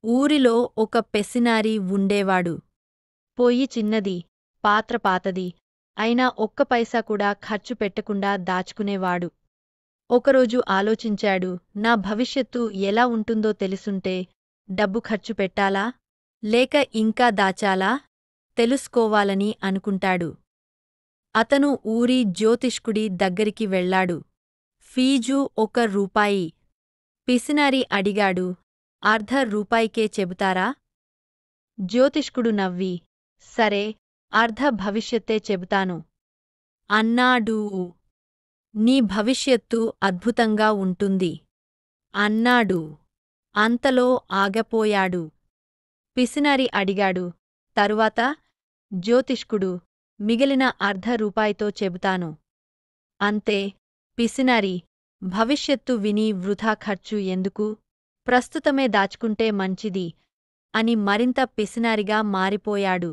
ఊరిలో ఒక పెసినారి ఉండేవాడు. పొయ్యి చిన్నది, పాత్ర పాతది, అయినా ఒక్క పైసా కూడా ఖర్చు పెట్టకుండా దాచుకునేవాడు. ఒకరోజు ఆలోచించాడు, నా భవిష్యత్తు ఎలా ఉంటుందో తెలుసుంటే డబ్బు ఖర్చు పెట్టాలా, లేక ఇంకా దాచాలా తెలుసుకోవాలని అనుకుంటాడు. అతను ఊరి జ్యోతిష్కుడి దగ్గరికి వెళ్ళాడు. ఫీజు ₹1. పిసినారి అడిగాడు, అర్ధ రూపాయికే చెబుతారా? జ్యోతిష్కుడు నవ్వి, సరే, అర్ధ భవిష్యత్తే చెబుతాను అన్నాడు. నీ భవిష్యత్తు అద్భుతంగా ఉంటుంది అన్నాడు. అంతలో ఆగపోయాడు. పిసినారి అడిగాడు, తరువాత? జ్యోతిష్కుడు, మిగిలిన అర్ధ రూపాయితో చెబుతాను అంతే. పిసినారి, భవిష్యత్తు విని వృథా ఖర్చు ఎందుకు, ప్రస్తుతమే దాచుకుంటే మంచిది అని మరింత పిసినారిగా మారిపోయాడు.